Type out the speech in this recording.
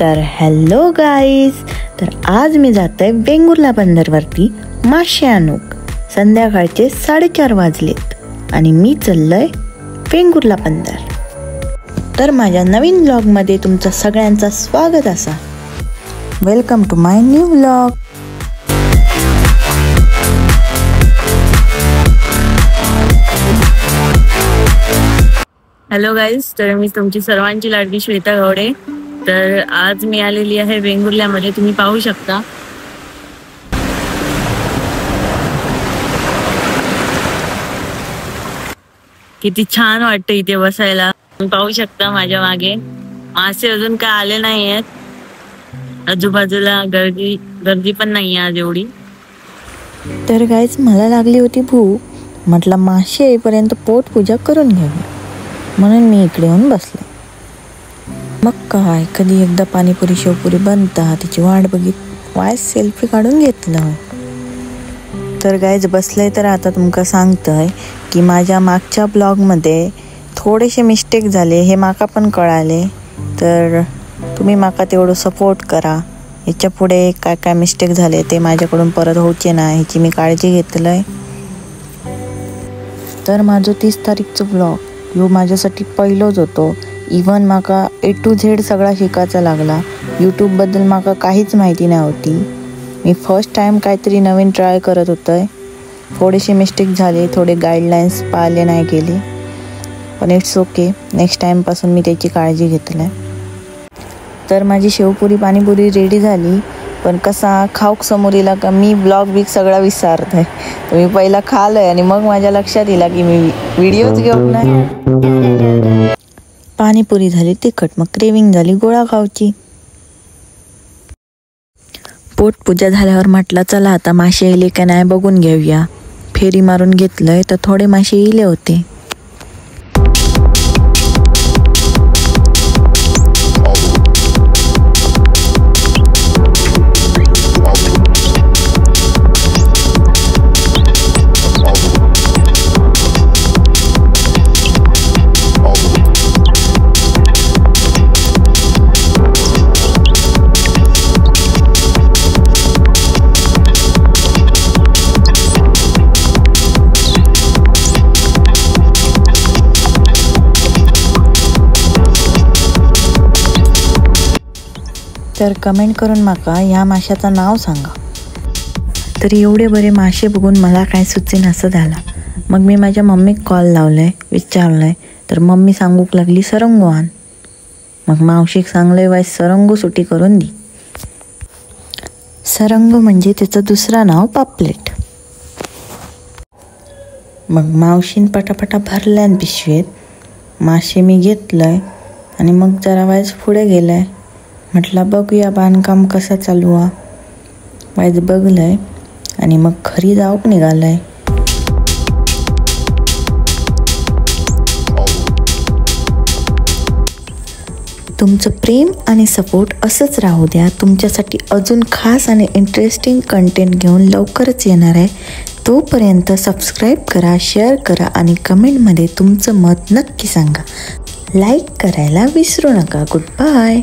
तर hello guys, तर आज मी जात आहे वेंगुर्ला बंदरवरती मासे आणूक. संध्याकाळचे 4:30 वाजलेत आणि मी चाललोय वेंगुर्ला बंदर. तर माझ्या नवीन व्लॉगमध्ये तुमचं सगळ्यांचं स्वागत असा. Welcome to my new vlog. Hello guys, तर मी तुमची सर्वांची लाडकी श्वेता गवडे. तर आज मी आलेली आहे वेंगुर्ल्यामध्ये. तुम्ही पाहू शकता किती छान वाटतं इथे बसायला. तुम्ही पाहू शकता माझ्या मागे मासे अजून काय आले नाही आहेत. आजूबाजूला गर्दी पण नाही आहे आज एवढी. तर गाईज मला लागली होती भूक. म्हटलं मासे येईपर्यंत पोटपूजा करून घ्यावी, म्हणून मी इकडे येऊन बसले. मग काय, कधी एकदा पाणीपुरी शेवपुरी बनता तिची वाट बघित वायस सेल्फी काढून घेतलं. तर गाईज बसले. तर आता तुमका सांगतंय की माझ्या मागच्या ब्लॉगमध्ये थोडेसे मिस्टेक झाले, हे माका पण कळाले. तर तुम्ही माका तेवढं सपोर्ट करा. याच्या पुढे काय काय मिस्टेक झाले ते माझ्याकडून परत होचे ना, ह्याची मी काळजी घेतलंय. तर माझं 30 तारीखचं ब्लॉग ह्यो माझ्यासाठी पहिलोच होतो. इवन माका A to Z सगळा शिकायचा लागला. यूट्यूबबद्दल माका काहीच माहिती नाही होती. मी फर्स्ट टाईम काहीतरी नवीन ट्राय करत होतंय. थोडेसे मिस्टेक झाले, थोडे गाईडलाईन्स पाळले नाही गेले, पण इट्स ओके. नेक्स्ट टाईमपासून मी त्याची काळजी घेतली. तर माझी शेवपुरी पाणीपुरी रेडी झाली, पण कसा खाऊक समोर येला का मी ब्लॉग बिग सगळा विसरतोय. तर मी पहिला खाल्लंय आणि मग माझ्या लक्षात येईल की मी व्हिडिओच घेऊन नाही. पाणीपुरी झाली तिखट, मग क्रेविंग झाली गोळा खाऊची. पोटपूजा झाल्यावर म्हटलं चला आता मासे येले का नाही बघून घेऊया. फेरी मारून घेतलंय तर थोडे मासे येले होते. तर कमेंट करून माका ह्या माशाचं नाव सांगा. तर एवढे बरे मासे बघून मला काय सुचेन असं झालं. मग मी माझ्या मम्मीक कॉल लावलाय, विचारलंय. तर मम्मी सांगूक लागली सरंगो आण. मग मावशीक सांगलंय वाय सरंगो सुटी करून दी. सरंगो म्हणजे त्याचं दुसरं नाव पापलेट. मग मावशीन पटापटा भरल्यान पिशवेत मासे मी घेतलंय आणि मग जरा वायच पुढे गेलाय. म्हटलं बघूया बांधकाम कसं चालू आहे. वाईज बघलंय आणि मग घरी जाऊक निघालंय. तुमचं प्रेम आणि सपोर्ट असंच राहू द्या. तुमच्यासाठी अजून खास आणि इंटरेस्टिंग कंटेंट घेऊन लवकरच येणार आहे. तोपर्यंत सबस्क्राईब करा, शेअर करा आणि कमेंटमध्ये तुमचं मत नक्की सांगा. लाईक करायला विसरू नका. Good bye.